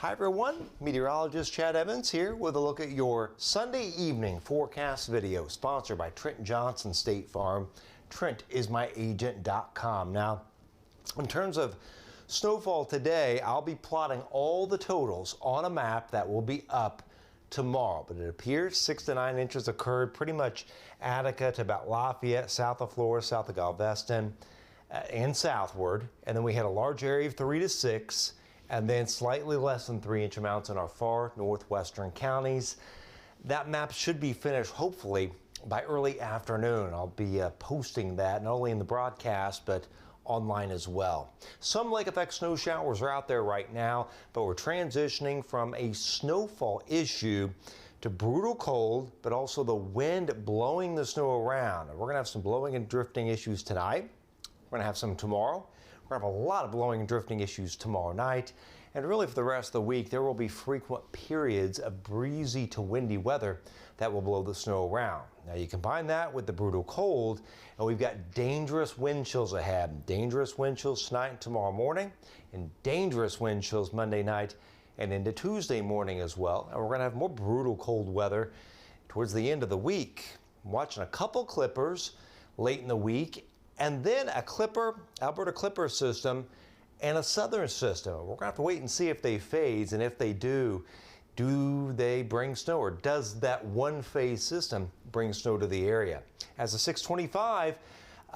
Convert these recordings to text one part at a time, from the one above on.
Hi everyone, meteorologist Chad Evans here with a look at your Sunday evening forecast video sponsored by Trent Johnson State Farm. TrentIsMyAgent.com. Now, in terms of snowfall today, I'll be plotting all the totals on a map that will be up tomorrow, but it appears 6 to 9 inches occurred pretty much Attica to about Lafayette, south of Florida, south of Galveston, and southward. And then we had a large area of 3 to 6. And then slightly less than 3-inch amounts in our far northwestern counties. That map should be finished hopefully by early afternoon. I'll be posting that not only in the broadcast but online as well. Some lake effect snow showers are out there right now, but we're transitioning from a snowfall issue to brutal cold, but also the wind blowing the snow around. We're going to have some blowing and drifting issues tonight. We're going to have some tomorrow. We're going to have a lot of blowing and drifting issues tomorrow night. And really for the rest of the week, there will be frequent periods of breezy to windy weather that will blow the snow around. Now you combine that with the brutal cold, and we've got dangerous wind chills ahead. Dangerous wind chills tonight and tomorrow morning, and dangerous wind chills Monday night and into Tuesday morning as well. And we're going to have more brutal cold weather towards the end of the week. I'm watching a couple clippers late in the week, and then a Alberta Clipper system and a southern system. We're going to have to wait and see if they phase, and if they do they bring snow, or does that one phase system bring snow to the area? As of 6:25,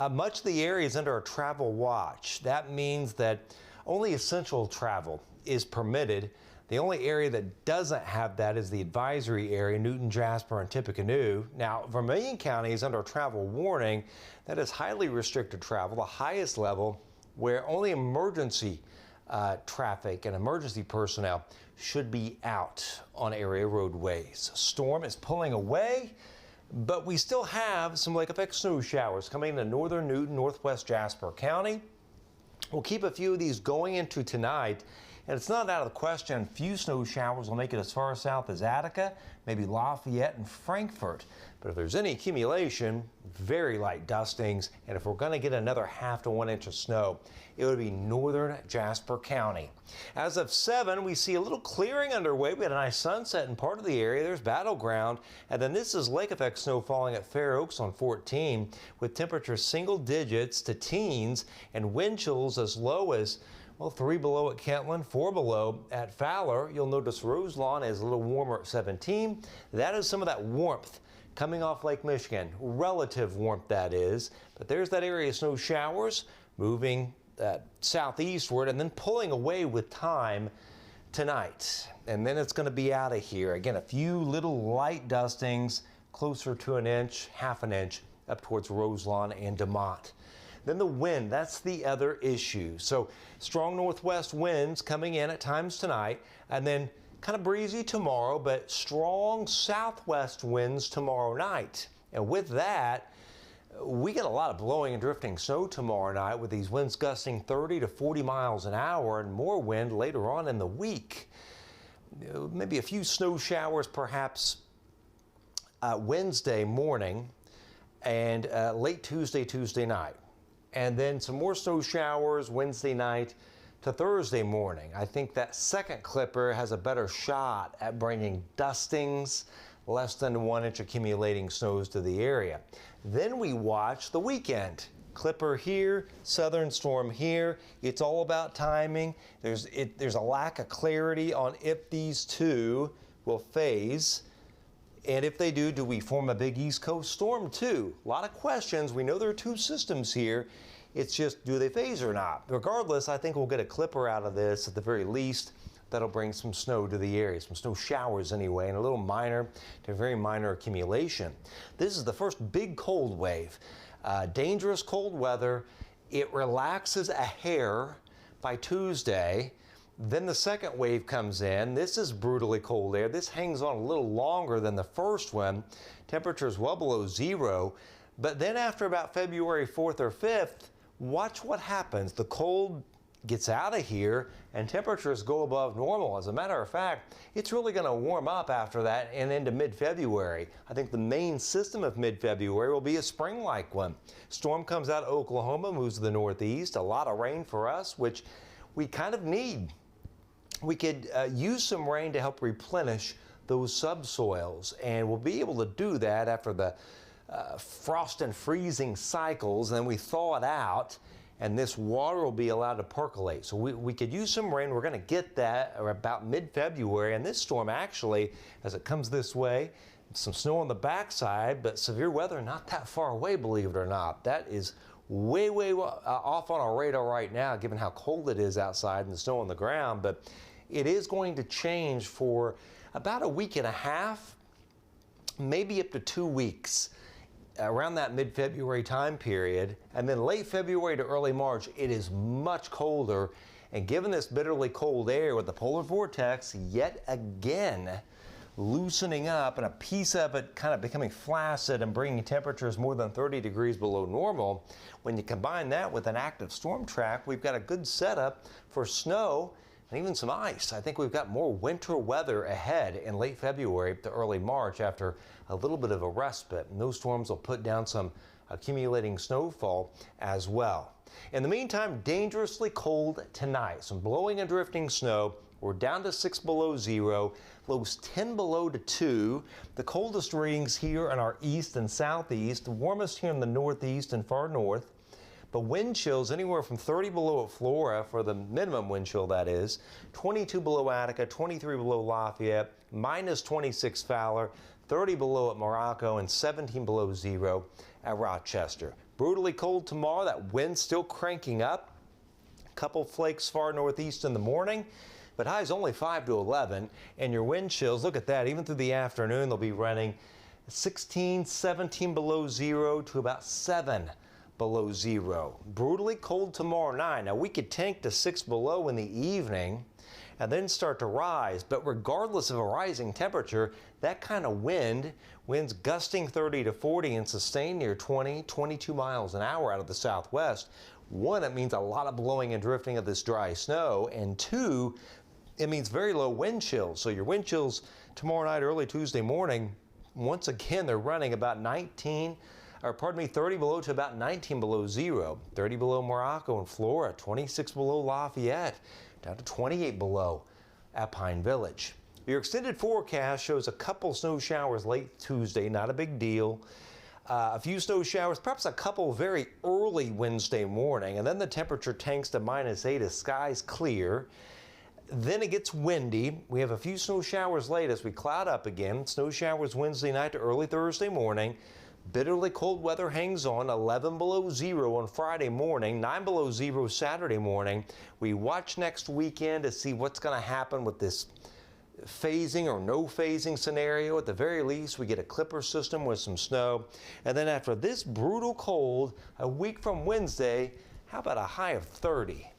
much of the area is under a travel watch. That means that only essential travel is permitted. The only area that doesn't have that is the advisory area, Newton, Jasper, and Tippecanoe. Now, Vermilion County is under a travel warning. That is highly restricted travel, the highest level, where only emergency traffic and emergency personnel should be out on area roadways. Storm is pulling away, but we still have some lake effect snow showers coming into northern Newton, northwest Jasper County. We'll keep a few of these going into tonight. And it's not out of the question, few snow showers will make it as far south as Attica, maybe Lafayette and Frankfort. But if there's any accumulation, very light dustings, and if we're going to get another ½ to 1 inch of snow, it would be northern Jasper County. As of 7, we see a little clearing underway. We had a nice sunset in part of the area. There's Battleground. And then this is lake effect snow falling at Fair Oaks on 14, with temperatures single digits to teens and wind chills as low as, well, 3 below at Kentland, 4 below at Fowler. You'll notice Roselawn is a little warmer at 17. That is some of that warmth coming off Lake Michigan. Relative warmth, that is. But there's that area of snow showers moving southeastward and then pulling away with time tonight. And then it's going to be out of here. Again, a few little light dustings closer to an inch, ½ an inch up towards Roselawn and DeMont. Then the wind, that's the other issue. So strong northwest winds coming in at times tonight, and then kind of breezy tomorrow, but strong southwest winds tomorrow night. And with that, we get a lot of blowing and drifting snow tomorrow night, with these winds gusting 30 to 40 miles an hour and more wind later on in the week. Maybe a few snow showers perhaps Wednesday morning and late Tuesday night. And then some more snow showers Wednesday night to Thursday morning. I think that second clipper has a better shot at bringing dustings, less than 1 inch accumulating snows to the area. Then we watch the weekend. Clipper here, southern storm here. It's all about timing. There's a lack of clarity on if these two will phase. And if they do we form a big East Coast storm too? A lot of questions. We know there are two systems here. It's just, do they phase or not? Regardless, I think we'll get a clipper out of this at the very least. That'll bring some snow to the area, some snow showers anyway, and a little minor to very minor accumulation. This is the first big cold wave. Dangerous cold weather. It relaxes a hair by Tuesday. Then the second wave comes in. This is brutally cold air. This hangs on a little longer than the first one. Temperatures well below zero. But then after about February 4th or 5th, watch what happens. The cold gets out of here and temperatures go above normal. As a matter of fact, it's really going to warm up after that and into mid-February. I think the main system of mid-February will be a spring-like one. Storm comes out of Oklahoma, moves to the northeast. A lot of rain for us, which we kind of need. we could use some rain to help replenish those subsoils, and we'll be able to do that after the frost and freezing cycles, and then we thaw it out, and this water will be allowed to percolate. So we could use some rain. We're going to get that about mid-February, and this storm actually, as it comes this way, some snow on the backside, but severe weather not that far away, believe it or not. That is way off on our radar right now, given how cold it is outside and the snow on the ground, but it is going to change for about a week and a half, maybe up to 2 weeks, around that mid-February time period. And then late February to early March, it is much colder. And given this bitterly cold air with the polar vortex yet again loosening up and a piece of it kind of becoming flaccid and bringing temperatures more than 30 degrees below normal, when you combine that with an active storm track, we've got a good setup for snow and even some ice. I think we've got more winter weather ahead in late February to early March after a little bit of a respite. And those storms will put down some accumulating snowfall as well. In the meantime, dangerously cold tonight. Some blowing and drifting snow. We're down to 6 below 0, lows 10 below to 2. The coldest readings here in our east and southeast, the warmest here in the northeast and far north. But wind chills anywhere from 30 below at Flora for the minimum wind chill, that is, 22 below Attica, 23 below Lafayette, minus 26 Fowler, 30 below at Morocco, and 17 below 0 at Rochester. Brutally cold tomorrow. That wind still cranking up. A couple flakes far northeast in the morning, but highs only 5 to 11. And your wind chills, look at that, even through the afternoon, they'll be running 16, 17 below 0 to about 7 below 0. Brutally cold tomorrow night. Now we could tank to 6 below in the evening and then start to rise, but regardless of a rising temperature, that kind of winds gusting 30 to 40 and sustained near 20, 22 miles an hour out of the southwest. One, it means a lot of blowing and drifting of this dry snow, and two, it means very low wind chills. So your wind chills tomorrow night, early Tuesday morning, once again, they're running about 30 below to about 19 below 0. 30 below Morocco and Flora, 26 below Lafayette, down to 28 below at Pine Village. Your extended forecast shows a couple snow showers late Tuesday, not a big deal. A few snow showers, perhaps a couple very early Wednesday morning, and then the temperature tanks to -8 as skies clear. Then it gets windy. We have a few snow showers late as we cloud up again. Snow showers Wednesday night to early Thursday morning. Bitterly cold weather hangs on, 11 below 0 on Friday morning, 9 below 0 Saturday morning. We watch next weekend to see what's going to happen with this phasing or no phasing scenario. At the very least, we get a clipper system with some snow. And then after this brutal cold, a week from Wednesday, how about a high of 30?